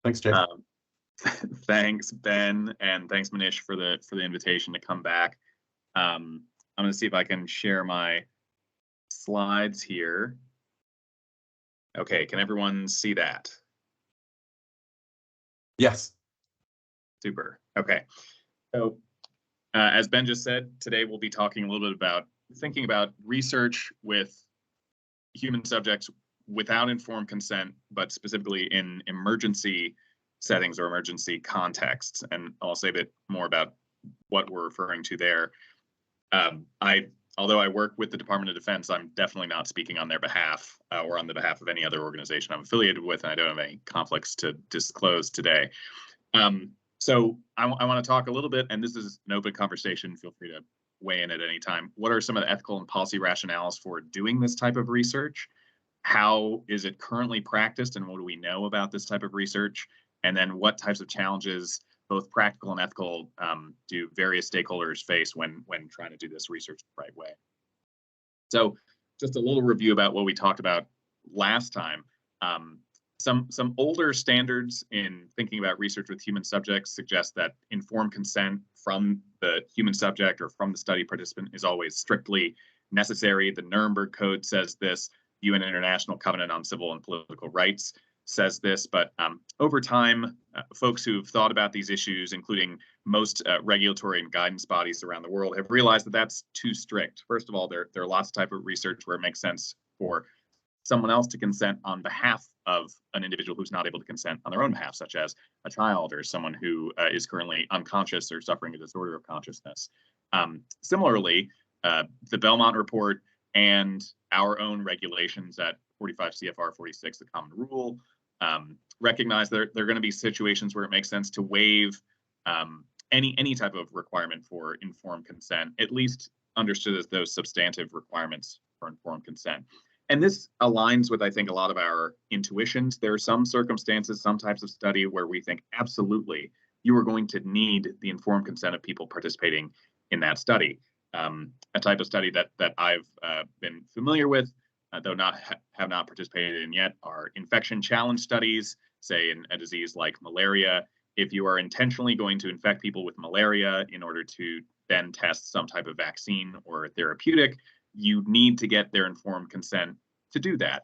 Thanks, Jay. Thanks, Ben, and thanks, Manish, for the invitation to come back. I'm going to see if I can share my slides here. Okay, can everyone see that? Yes. Super. Okay. So, as Ben just said, today we'll be talking a little bit about thinking about research with human subjects without informed consent, but specifically in emergency settings or emergency contexts. And I'll say a bit more about what we're referring to there. Although I work with the Department of Defense, I'm definitely not speaking on their behalf or on the behalf of any other organization I'm affiliated with, and I don't have any conflicts to disclose today. So I want to talk a little bit, and this is an open conversation. Feel free to weigh in at any time. What are some of the ethical and policy rationales for doing this type of research? How is it currently practiced, and what do we know about this type of research? And then what types of challenges, both practical and ethical, do various stakeholders face when trying to do this research the right way? So just a little review about what we talked about last time. Some older standards in thinking about research with human subjects suggest that informed consent from the human subject or from the study participant is always strictly necessary. The Nuremberg Code says this. UN International Covenant on Civil and Political Rights says this, but over time, folks who've thought about these issues, including most regulatory and guidance bodies around the world, have realized that that's too strict. First of all, there are lots of types of research where it makes sense for someone else to consent on behalf of an individual who's not able to consent on their own behalf, such as a child or someone who is currently unconscious or suffering a disorder of consciousness. Similarly, the Belmont Report and our own regulations at 45 CFR 46, the Common Rule, recognize that there are going to be situations where it makes sense to waive any type of requirement for informed consent, at least understood as those substantive requirements for informed consent. And this aligns with, I think, a lot of our intuitions. There are some circumstances, some types of study where we think absolutely you are going to need the informed consent of people participating in that study. A type of study that I've been familiar with, though have not participated in yet, are infection challenge studies, say in a disease like malaria. If you are intentionally going to infect people with malaria in order to then test some type of vaccine or therapeutic, you need to get their informed consent to do that.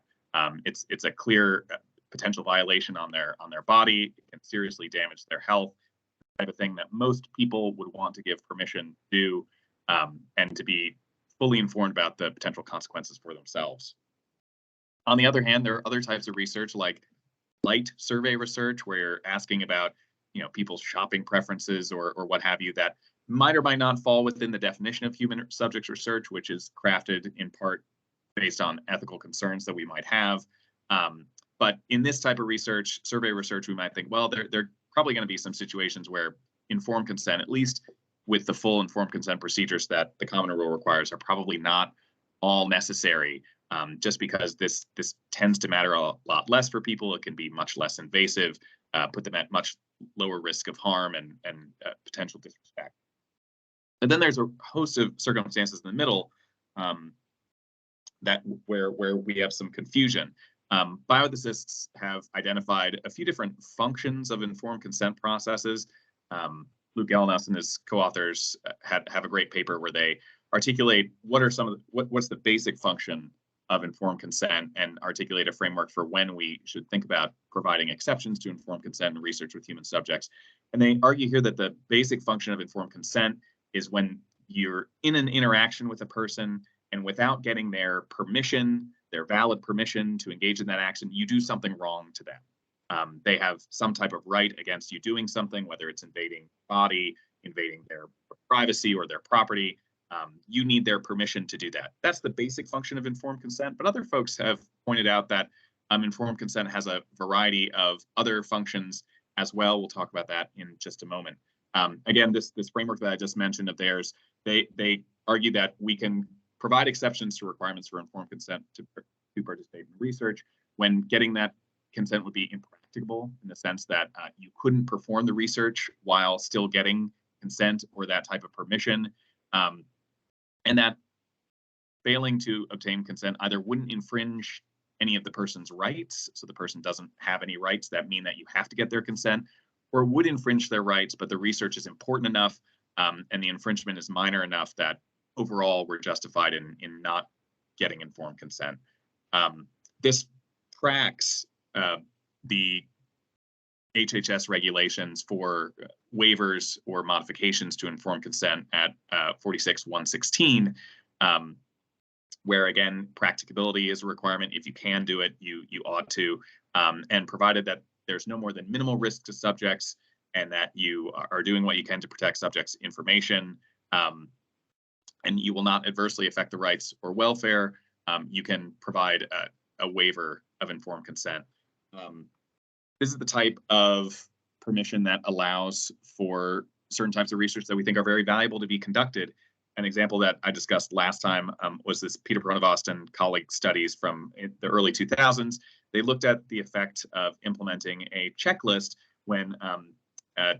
It's a clear potential violation on their body. It can seriously damage their health, the type of thing that most people would want to give permission to do, and to be fully informed about the potential consequences for themselves. On the other hand, there are other types of research like light survey research, where you're asking about people's shopping preferences or what have you, that might or might not fall within the definition of human subjects research, which is crafted in part based on ethical concerns that we might have. But in this type of research, survey research, we might think, well, there are probably going to be some situations where informed consent, at least with the full informed consent procedures that the Common Rule requires, are probably not all necessary, just because this tends to matter a lot less for people. It can be much less invasive, put them at much lower risk of harm and potential disrespect. And then there's a host of circumstances in the middle where we have some confusion. Bioethicists have identified a few different functions of informed consent processes. Luke Gellness and his co-authors have a great paper where they articulate what's the basic function of informed consent and articulate a framework for when we should think about providing exceptions to informed consent and research with human subjects. And they argue here that the basic function of informed consent is when you're in an interaction with a person and without getting their permission, their valid permission to engage in that action, you do something wrong to them. They have some type of right against you doing something, whether it's invading body, invading their privacy or their property. You need their permission to do that. That's the basic function of informed consent. But other folks have pointed out that informed consent has a variety of other functions as well. We'll talk about that in just a moment. Again, this framework that I just mentioned of theirs, they argue that we can provide exceptions to requirements for informed consent to participate in research when getting that consent would be impracticable, in the sense that you couldn't perform the research while still getting consent or that type of permission, and that failing to obtain consent either wouldn't infringe any of the person's rights, so the person doesn't have any rights that mean that you have to get their consent, or would infringe their rights, but the research is important enough and the infringement is minor enough that overall we're justified in not getting informed consent. This tracks the HHS regulations for waivers or modifications to informed consent at 46.116, where again, practicability is a requirement. If you can do it, you ought to, and provided that there's no more than minimal risk to subjects and that you are doing what you can to protect subjects' information, and you will not adversely affect the rights or welfare, you can provide a waiver of informed consent. This is the type of permission that allows for certain types of research that we think are very valuable to be conducted. An example that I discussed last time was this Peter Pronovost and colleague studies from the early 2000s. They looked at the effect of implementing a checklist when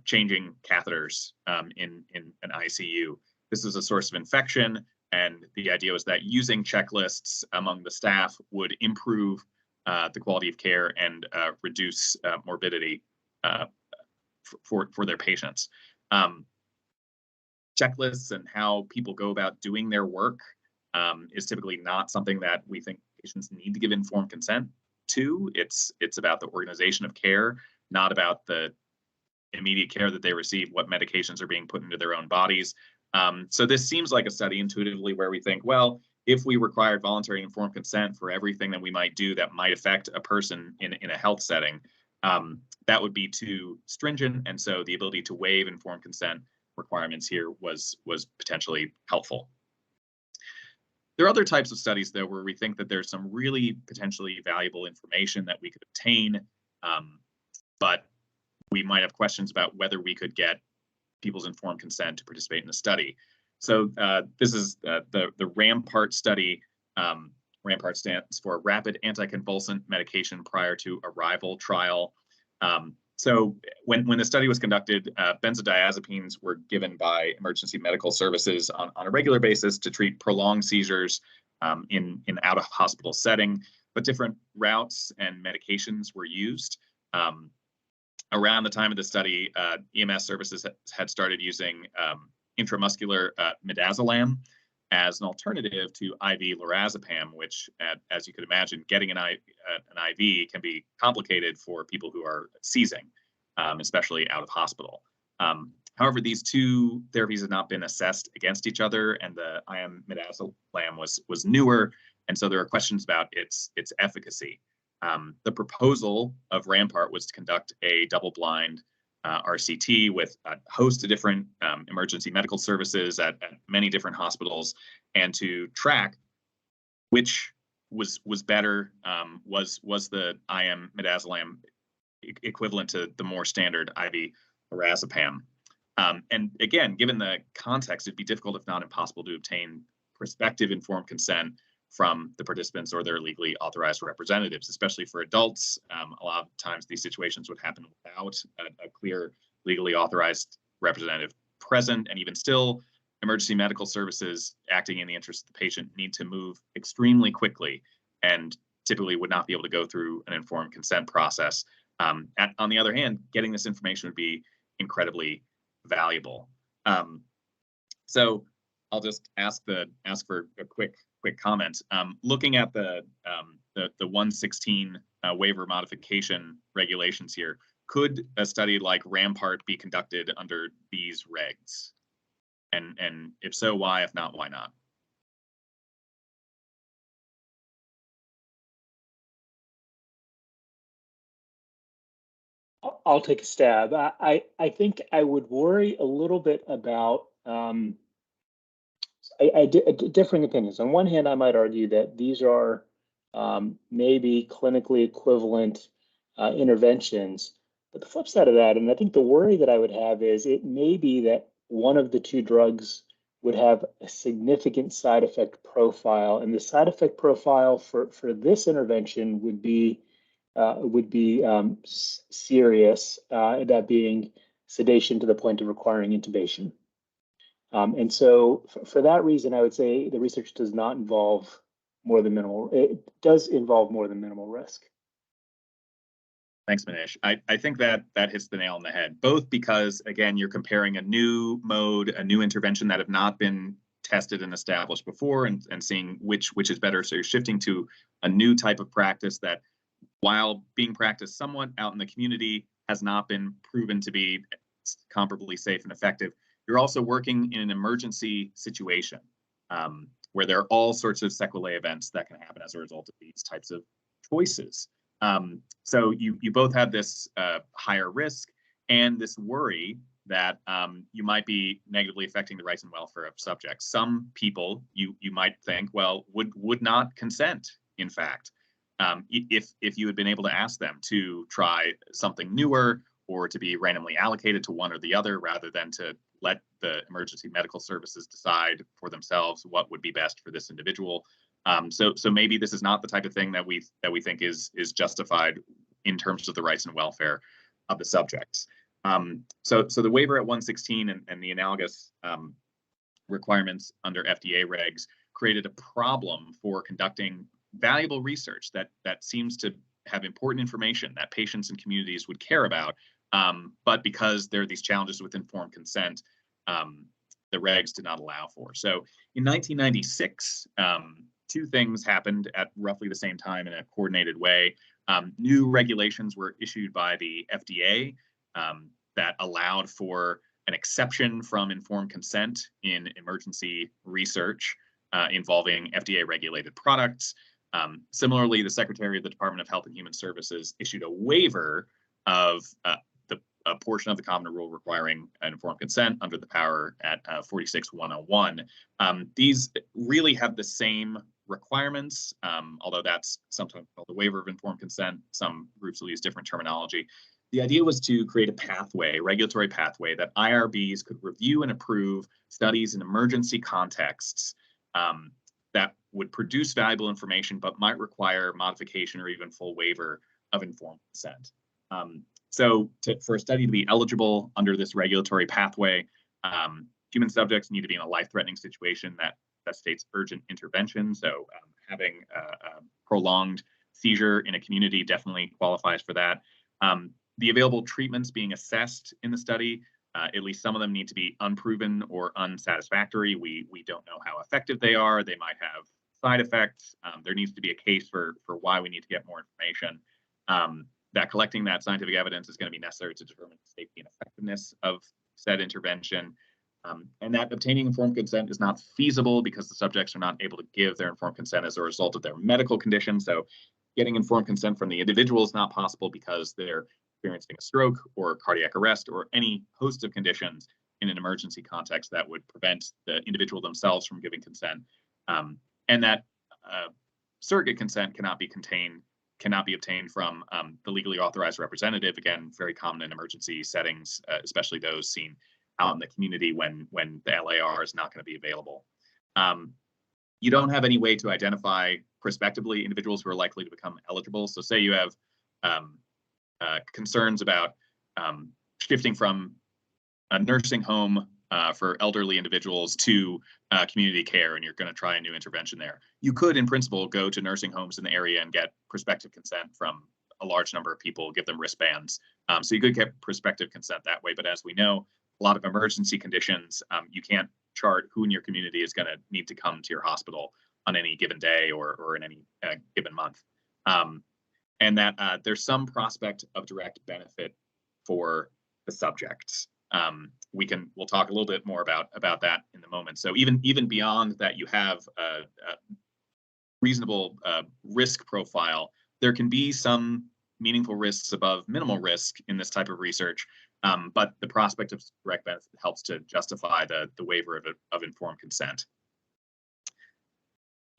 changing catheters in an ICU. This is a source of infection, and the idea was that using checklists among the staff would improve the quality of care and reduce morbidity for their patients. Checklists and how people go about doing their work is typically not something that we think patients need to give informed consent to. It's about the organization of care, not about the immediate care that they receive, what medications are being put into their own bodies. So this seems like a study intuitively where we think, well, if we required voluntary informed consent for everything that we might do that might affect a person in a health setting, that would be too stringent. And so the ability to waive informed consent requirements here was potentially helpful. There are other types of studies, though, where we think that there's some really potentially valuable information that we could obtain, but we might have questions about whether we could get people's informed consent to participate in the study. So this is the RAMPART study. RAMPART stands for Rapid Anticonvulsant Medication Prior to Arrival Trial. So when the study was conducted, benzodiazepines were given by emergency medical services on a regular basis to treat prolonged seizures in out-of-hospital setting, but different routes and medications were used. Around the time of the study, EMS services had started using intramuscular midazolam as an alternative to IV lorazepam, which, as you could imagine, getting an IV can be complicated for people who are seizing, especially out of hospital. However, these two therapies have not been assessed against each other, and the IM midazolam was newer, and so there are questions about its efficacy. The proposal of RAMPART was to conduct a double-blind RCT with a host of different emergency medical services at many different hospitals, and to track which was better. Was the IM midazolam equivalent to the more standard IV lorazepam? And again, given the context, it'd be difficult, if not impossible, to obtain prospective informed consent from the participants or their legally authorized representatives, especially for adults. A lot of times these situations would happen without a clear legally authorized representative present, and even still, emergency medical services acting in the interest of the patient need to move extremely quickly and typically would not be able to go through an informed consent process. On the other hand, getting this information would be incredibly valuable. So I'll just ask for a quick comment. Looking at the 116 waiver modification regulations here, could a study like RAMPART be conducted under these regs? And if so, why? If not, why not? I'll take a stab. I think I would worry a little bit about differing opinions. On one hand, I might argue that these are maybe clinically equivalent interventions. But the flip side of that, and I think the worry that I would have is it may be that one of the two drugs would have a significant side effect profile, and the side effect profile for this intervention would be serious, that being sedation to the point of requiring intubation. And so for that reason, I would say the research does not involve more than minimal. It does involve more than minimal risk. Thanks, Manish. I think that hits the nail on the head, both because, again, you're comparing a new mode, a new intervention that have not been tested and established before, and seeing which is better. So you're shifting to a new type of practice that, while being practiced somewhat out in the community, has not been proven to be comparably safe and effective. You're also working in an emergency situation where there are all sorts of sequelae events that can happen as a result of these types of choices. So you both have this higher risk and this worry that you might be negatively affecting the rights and welfare of subjects. Some people you might think, well, would not consent, in fact, if you had been able to ask them to try something newer or to be randomly allocated to one or the other, rather than to let the emergency medical services decide for themselves what would be best for this individual. So maybe this is not the type of thing that we think is justified in terms of the rights and welfare of the subjects. So the waiver at 116 and the analogous requirements under FDA regs created a problem for conducting valuable research that seems to have important information that patients and communities would care about. But because there are these challenges with informed consent, the regs did not allow for. So in 1996, two things happened at roughly the same time in a coordinated way. New regulations were issued by the FDA that allowed for an exception from informed consent in emergency research involving FDA-regulated products. Similarly, the Secretary of the Department of Health and Human Services issued a waiver of a portion of the common rule requiring an informed consent under the power at 46-101. These really have the same requirements, although that's sometimes called the waiver of informed consent. Some groups will use different terminology. The idea was to create a pathway, regulatory pathway, that IRBs could review and approve studies in emergency contexts that would produce valuable information, but might require modification or even full waiver of informed consent. So for a study to be eligible under this regulatory pathway, human subjects need to be in a life-threatening situation that states urgent intervention. So having a prolonged seizure in a community definitely qualifies for that. The available treatments being assessed in the study, at least some of them need to be unproven or unsatisfactory. We don't know how effective they are. They might have side effects. There needs to be a case for why we need to get more information. That collecting that scientific evidence is going to be necessary to determine the safety and effectiveness of said intervention. And that obtaining informed consent is not feasible because the subjects are not able to give their informed consent as a result of their medical condition. So getting informed consent from the individual is not possible because they're experiencing a stroke or cardiac arrest or any host of conditions in an emergency context that would prevent the individual themselves from giving consent. And that surrogate consent cannot be obtained from the legally authorized representative. Again, very common in emergency settings, especially those seen out in the community when the LAR is not going to be available. You don't have any way to identify prospectively individuals who are likely to become eligible. So say you have concerns about shifting from a nursing home for elderly individuals to community care, and you're going to try a new intervention there. You could, in principle, go to nursing homes in the area and get prospective consent from a large number of people, give them wristbands. So you could get prospective consent that way. But as we know, a lot of emergency conditions, you can't chart who in your community is going to need to come to your hospital on any given day or in any given month. And that there's some prospect of direct benefit for the subjects. We'll talk a little bit more about that in the moment. So even beyond that, you have a reasonable risk profile. There can be some meaningful risks above minimal risk in this type of research, but the prospect of direct benefit helps to justify the waiver of informed consent.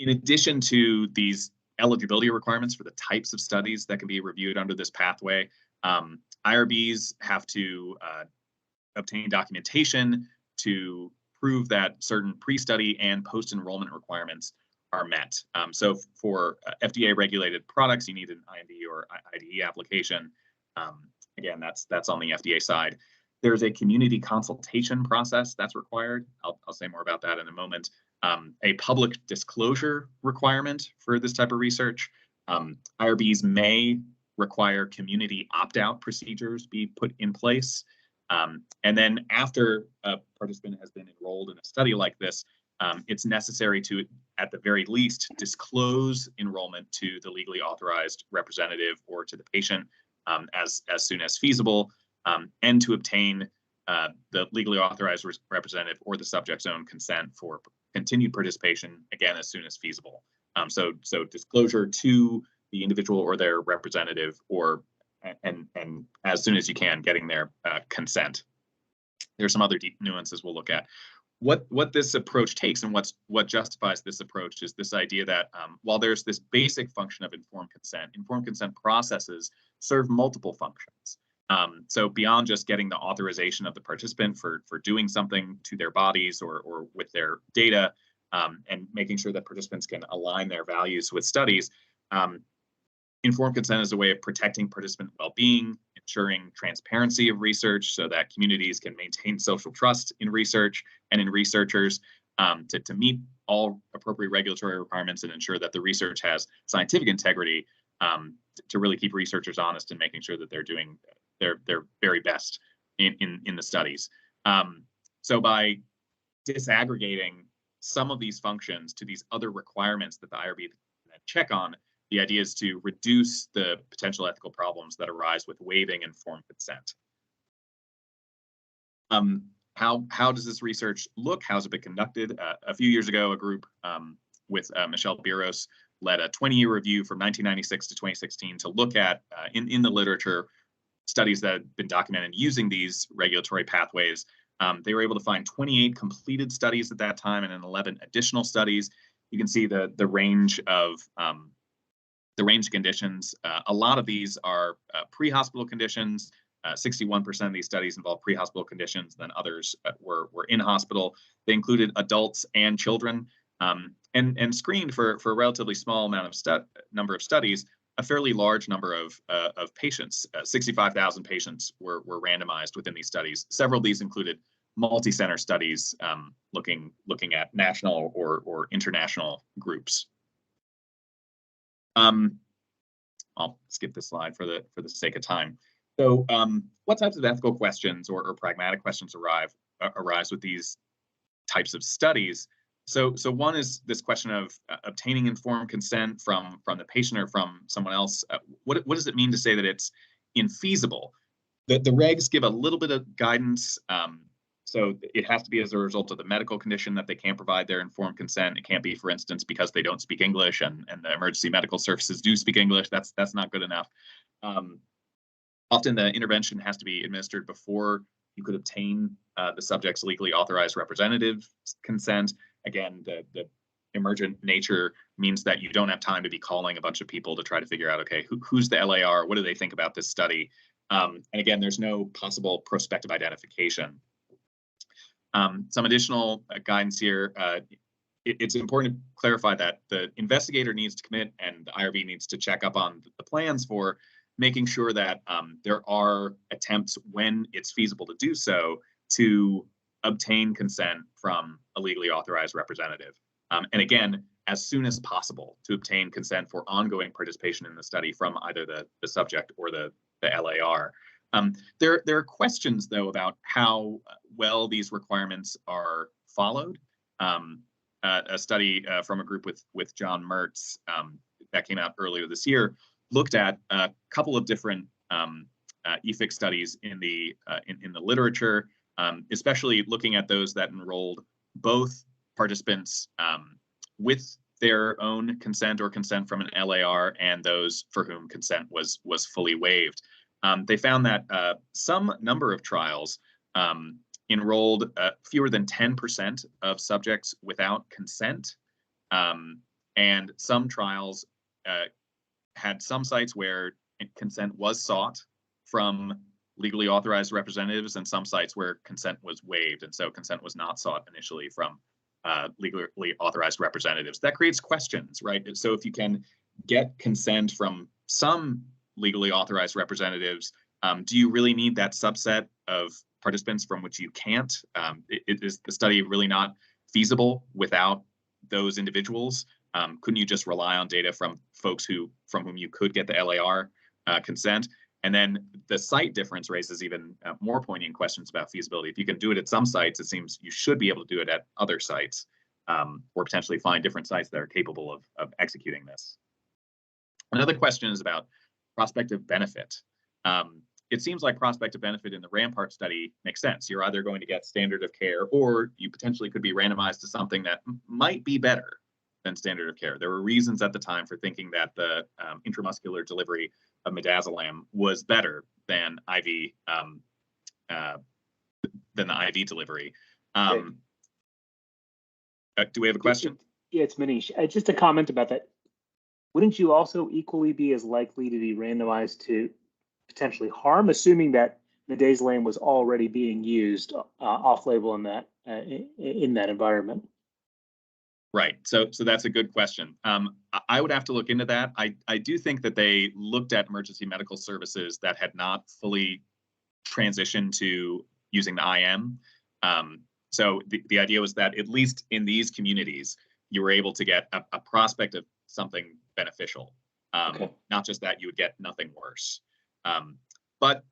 In addition to these eligibility requirements for the types of studies that can be reviewed under this pathway, IRBs have to obtain documentation to prove that certain pre-study and post-enrollment requirements are met. So for FDA-regulated products, you need an IND or IDE application. Again, that's on the FDA side. There's a community consultation process that's required. I'll say more about that in a moment. a public disclosure requirement for this type of research. IRBs may require community opt-out procedures be put in place. And then after a participant has been enrolled in a study like this, it's necessary to, at the very least, disclose enrollment to the legally authorized representative or to the patient as soon as feasible, and to obtain the legally authorized representative or the subject's own consent for continued participation, again, as soon as feasible. So disclosure to the individual or their representative, or and as soon as you can, getting their consent. There's some other deep nuances we'll look at. What this approach takes and what justifies this approach is this idea that while there's this basic function of informed consent processes serve multiple functions. So beyond just getting the authorization of the participant for doing something to their bodies or with their data, and making sure that participants can align their values with studies, informed consent is a way of protecting participant well-being, ensuring transparency of research so that communities can maintain social trust in research and in researchers, to meet all appropriate regulatory requirements and ensure that the research has scientific integrity, to really keep researchers honest and making sure that they're doing their very best in the studies. So by disaggregating some of these functions to these other requirements that the IRB can check on, the idea is to reduce the potential ethical problems that arise with waiving informed consent. How does this research look? How's it been conducted? A few years ago, a group with Michelle Biros led a 20-year review from 1996 to 2016 to look at, in the literature, studies that had been documented using these regulatory pathways. They were able to find 28 completed studies at that time and then 11 additional studies. You can see the range of conditions. A lot of these are pre-hospital conditions. 61% of these studies involve pre-hospital conditions, then others were in hospital. They included adults and children, and screened for a relatively small number of studies, a fairly large number of patients. 65,000 patients were randomized within these studies. Several of these included multi-center studies, looking at national or international groups. I'll skip this slide for the sake of time. So what types of ethical questions or pragmatic questions arise with these types of studies? So one is this question of obtaining informed consent from the patient or from someone else. What does it mean to say that it's infeasible? The regs give a little bit of guidance. So it has to be as a result of the medical condition that they can't provide their informed consent. It can't be, for instance, because they don't speak English and the emergency medical services do speak English. That's not good enough. Often the intervention has to be administered before you could obtain the subject's legally authorized representative's consent. Again, the emergent nature means that you don't have time to be calling a bunch of people to try to figure out, okay, who's the LAR? What do they think about this study? And again, there's no possible prospective identification. Some additional guidance here. It's important to clarify that the investigator needs to commit and the IRB needs to check up on the plans for making sure that there are attempts when it's feasible to do so to obtain consent from a legally authorized representative. And again, as soon as possible to obtain consent for ongoing participation in the study from either the subject or the LAR. There are questions, though, about how well these requirements are followed. A study from a group with John Mertz that came out earlier this year looked at a couple of different ethics studies in the literature, especially looking at those that enrolled both participants with their own consent or consent from an LAR and those for whom consent was fully waived. They found that some number of trials enrolled fewer than 10% of subjects without consent, and some trials had some sites where consent was sought from legally authorized representatives and some sites where consent was waived, and so consent was not sought initially from legally authorized representatives. That creates questions, right? So if you can get consent from some legally authorized representatives, do you really need that subset of participants from which you can't? Is the study really not feasible without those individuals? Couldn't you just rely on data from folks from whom you could get the LAR consent? And then the site difference raises even more poignant questions about feasibility. If you can do it at some sites, it seems you should be able to do it at other sites, or potentially find different sites that are capable of executing this. Another question is about prospective benefit. It seems like prospective benefit in the Rampart study makes sense. You're either going to get standard of care, or you potentially could be randomized to something that might be better than standard of care. There were reasons at the time for thinking that the intramuscular delivery of midazolam was better than IV the IV delivery. Okay. Do we have a question? Yeah, it's Manish. Just a comment about that. Wouldn't you also equally be as likely to be randomized to potentially harm, assuming that midazolam was already being used off-label in that environment? Right. So that's a good question. I would have to look into that. I do think that they looked at emergency medical services that had not fully transitioned to using the IM. So the idea was that at least in these communities, you were able to get a prospect of something beneficial. Okay. Not just that you would get nothing worse. But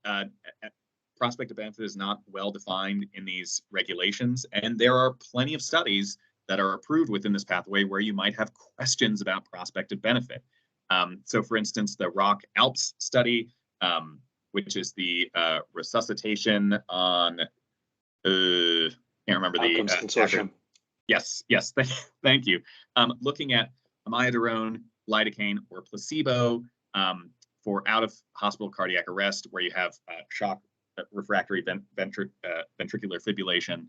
prospect of benefit is not well defined in these regulations, and there are plenty of studies that are approved within this pathway where you might have questions about prospective benefit. So for instance, the Rock Alps study, which is the resuscitation on, can't remember the consortium. Yes, thank you. Looking at amiodarone, lidocaine, or placebo for out-of-hospital cardiac arrest, where you have shock refractory ventricular fibrillation,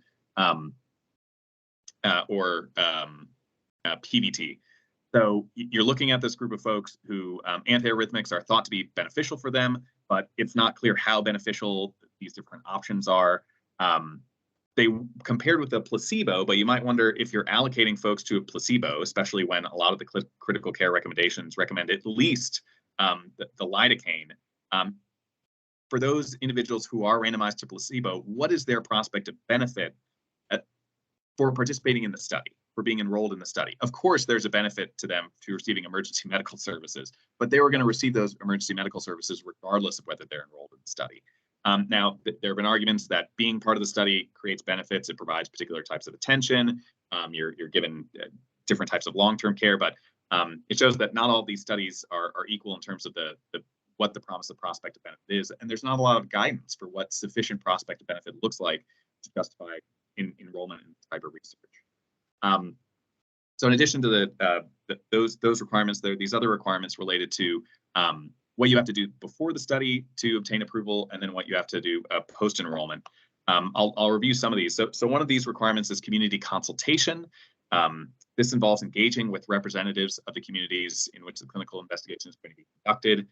or PVT. So you're looking at this group of folks who antiarrhythmics are thought to be beneficial for them, but it's not clear how beneficial these different options are. They compared with the placebo, but you might wonder if you're allocating folks to a placebo, especially when a lot of the critical care recommendations recommend at least the lidocaine. For those individuals who are randomized to placebo, what is their prospect of benefit for participating in the study, for being enrolled in the study? Of course, there's a benefit to them to receiving emergency medical services, but they were going to receive those emergency medical services regardless of whether they're enrolled in the study. Now, there have been arguments that being part of the study creates benefits. It provides particular types of attention. You're given different types of long-term care, but it shows that not all of these studies are equal in terms of what the promise of prospective benefit is, and there's not a lot of guidance for what sufficient prospective benefit looks like to justify enrollment in this type of research. So in addition to those requirements, there are these other requirements related to what you have to do before the study to obtain approval, and then what you have to do post-enrollment. I'll review some of these. So one of these requirements is community consultation. This involves engaging with representatives of the communities in which the clinical investigation is going to be conducted,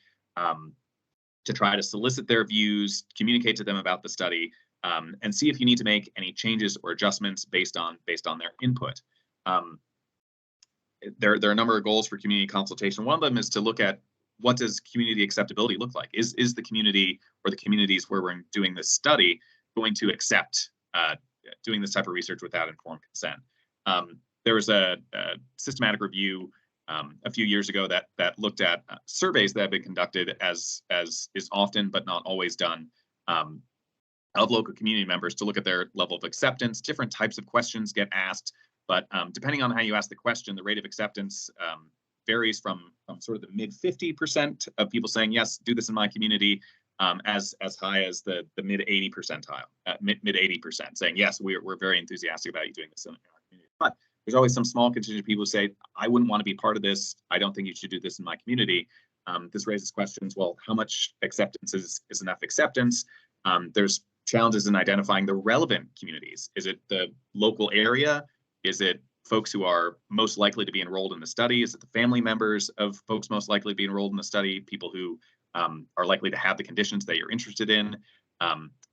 to try to solicit their views, communicate to them about the study, and see if you need to make any changes or adjustments based on their input. There are a number of goals for community consultation. One of them is to look at what does community acceptability look like? Is the community or the communities where we're doing this study going to accept doing this type of research without informed consent? There was a systematic review a few years ago that looked at surveys that have been conducted, as is often but not always done, of local community members to look at their level of acceptance. Different types of questions get asked, but depending on how you ask the question, the rate of acceptance varies from sort of the mid 50% of people saying, yes, do this in my community, as high as the mid 80 percentile, mid 80% saying, yes, we're very enthusiastic about you doing this in our community. But there's always some small contingent of people who say, I wouldn't want to be part of this. I don't think you should do this in my community. This raises questions. Well, how much acceptance is enough acceptance? There's challenges in identifying the relevant communities. Is it the local area? Is it folks who are most likely to be enrolled in the study? Is it the family members of folks most likely to be enrolled in the study? People who are likely to have the conditions that you're interested in?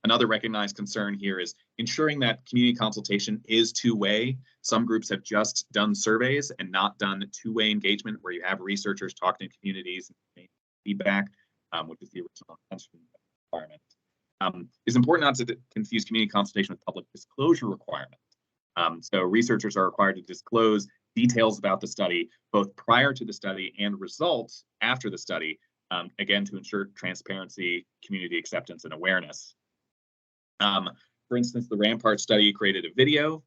Another recognized concern here is ensuring that community consultation is two-way. Some groups have just done surveys and not done two-way engagement, where you have researchers talking to communities and feedback, which is the original intention requirement. It's important not to confuse community consultation with public disclosure requirements. So researchers are required to disclose details about the study, both prior to the study and results after the study, again, to ensure transparency, community acceptance, and awareness. For instance, the Rampart study created a video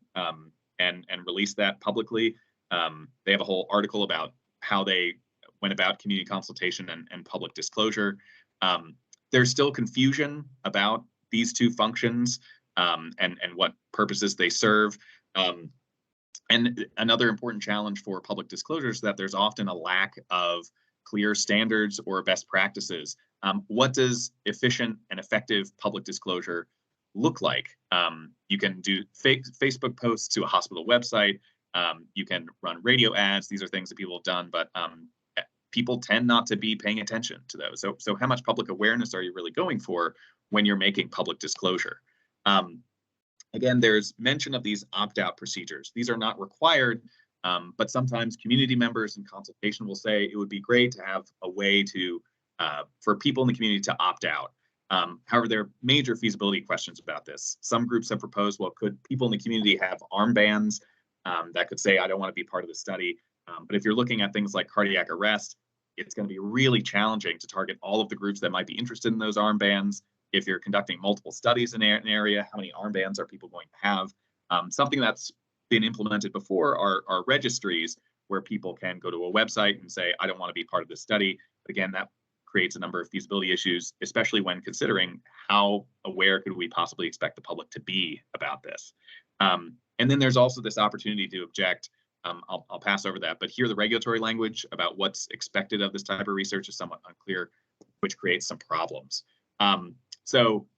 and released that publicly. They have a whole article about how they went about community consultation and public disclosure. There's still confusion about these two functions and what purposes they serve. And another important challenge for public disclosure is that there's often a lack of clear standards or best practices. What does efficient and effective public disclosure look like? You can do Facebook posts to a hospital website. You can run radio ads. These are things that people have done, but people tend not to be paying attention to those. So how much public awareness are you really going for when you're making public disclosure? Again, there's mention of these opt-out procedures. These are not required, but sometimes community members in consultation will say it would be great to have a way to for people in the community to opt out. However, there are major feasibility questions about this. Some groups have proposed, well, could people in the community have armbands that could say, I don't want to be part of the study? But if you're looking at things like cardiac arrest, it's going to be really challenging to target all of the groups that might be interested in those armbands. If you're conducting multiple studies in an area, how many armbands are people going to have? Something that's been implemented before are registries where people can go to a website and say, I don't want to be part of this study. But again, that creates a number of feasibility issues, especially when considering how aware could we possibly expect the public to be about this. And then there's also this opportunity to object. I'll pass over that, but here the regulatory language about what's expected of this type of research is somewhat unclear, which creates some problems. So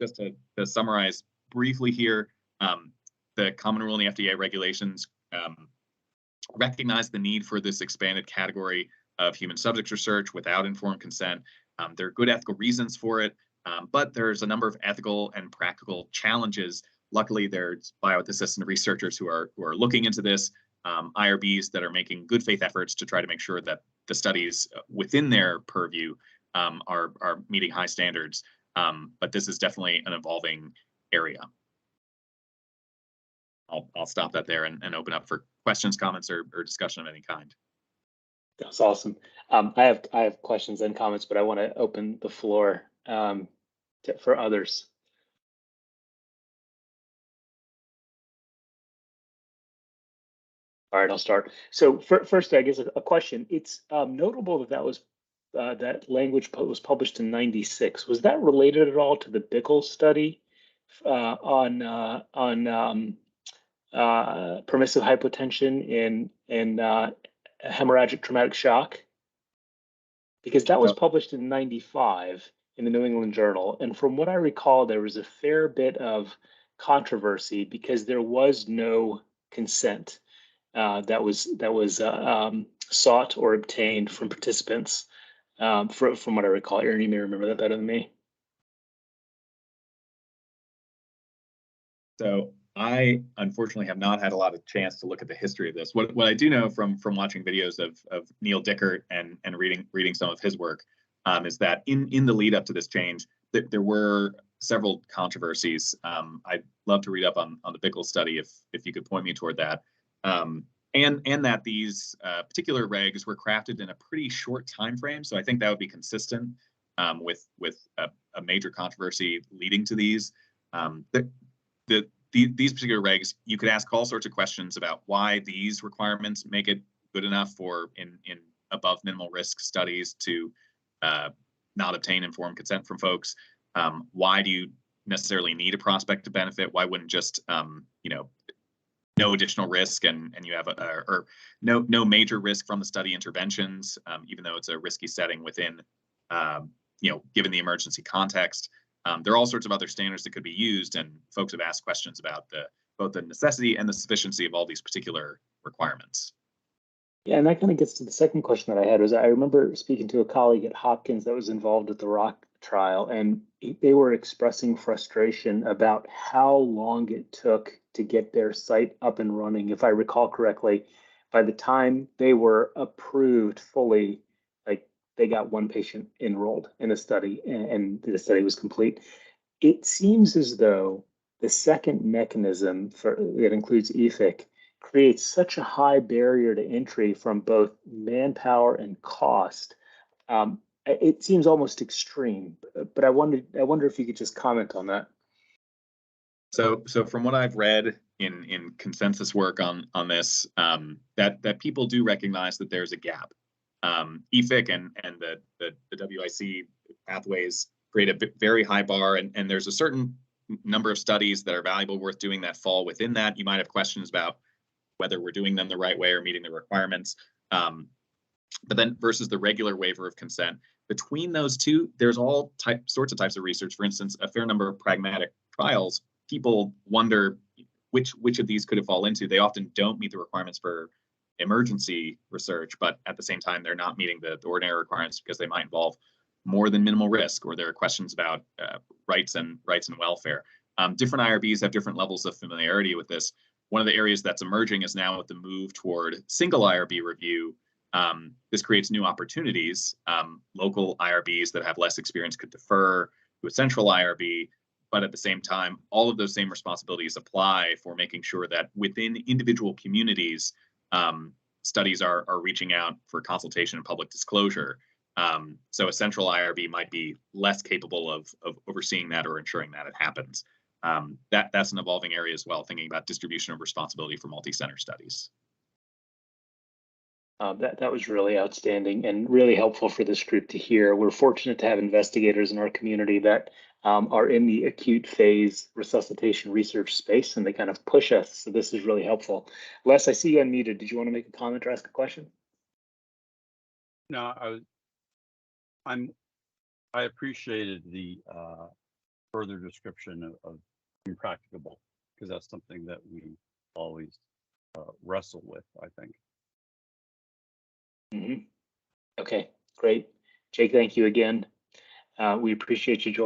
just to summarize briefly here, the common rule in the FDA regulations recognize the need for this expanded category of human subject research without informed consent. There are good ethical reasons for it, but there's a number of ethical and practical challenges. Luckily, there's bioethicists and researchers who are looking into this, IRBs that are making good faith efforts to try to make sure that the studies within their purview are meeting high standards. But this is definitely an evolving area. I'll stop that there and open up for questions, comments, or discussion of any kind. That's awesome. I have questions and comments, but I want to open the floor for others. All right, I'll start. So first, I guess a question. It's notable that that language was published in '96. Was that related at all to the Bickel study on permissive hypotension in hemorrhagic traumatic shock? Because that was published in '95 in the New England Journal, and from what I recall, there was a fair bit of controversy because there was no consent that was sought or obtained from participants. From what I recall, Aaron, you may remember that better than me. So I unfortunately have not had a lot of chance to look at the history of this. What I do know from watching videos of Neil Dickert and reading some of his work is that in the lead up to this change, there were several controversies. I'd love to read up on the Bickel study if you could point me toward that. And that these particular regs were crafted in a pretty short time frame. So I think that would be consistent with a major controversy leading to these. These particular regs, you could ask all sorts of questions about why these requirements make it good enough for in above minimal risk studies to not obtain informed consent from folks. Why do you necessarily need a prospect of benefit? Why wouldn't just no additional risk and you have or no major risk from the study interventions, even though it's a risky setting within given the emergency context. There are all sorts of other standards that could be used, and folks have asked questions about both the necessity and the sufficiency of all these particular requirements. Yeah, and that kind of gets to the second question that I had. Was I remember speaking to a colleague at Hopkins that was involved with the Rock trial, and they were expressing frustration about how long it took to get their site up and running. If I recall correctly, by the time they were approved fully, like they got one patient enrolled in a study and the study was complete. It seems as though the second mechanism that includes EFIC creates such a high barrier to entry from both manpower and cost. It seems almost extreme, but I wonder if you could just comment on that. So from what I've read in consensus work on this, that people do recognize that there's a gap. EFIC and the WIC pathways create a very high bar, and there's a certain number of studies that are valuable, worth doing, that fall within that. You might have questions about whether we're doing them the right way or meeting the requirements. But then versus the regular waiver of consent, between those two, there's all sorts of types of research. For instance, a fair number of pragmatic trials. People wonder which of these could it fall into. They often don't meet the requirements for emergency research, but at the same time, they're not meeting the ordinary requirements because they might involve more than minimal risk, or there are questions about rights and welfare. Different IRBs have different levels of familiarity with this. One of the areas that's emerging is now with the move toward single IRB review. This creates new opportunities. Local IRBs that have less experience could defer to a central IRB, but at the same time, all of those same responsibilities apply for making sure that within individual communities, studies are reaching out for consultation and public disclosure. So a central IRB might be less capable of overseeing that or ensuring that it happens. That's an evolving area as well, thinking about distribution of responsibility for multi-center studies. That was really outstanding and really helpful for this group to hear. We're fortunate to have investigators in our community that are in the acute phase resuscitation research space, and they kind of push us. So this is really helpful. Les, I see you unmuted. Did you want to make a comment or ask a question? No, I appreciated the further description of impracticable, because that's something that we always wrestle with, I think. Okay, great. Jake, thank you again. We appreciate you joining.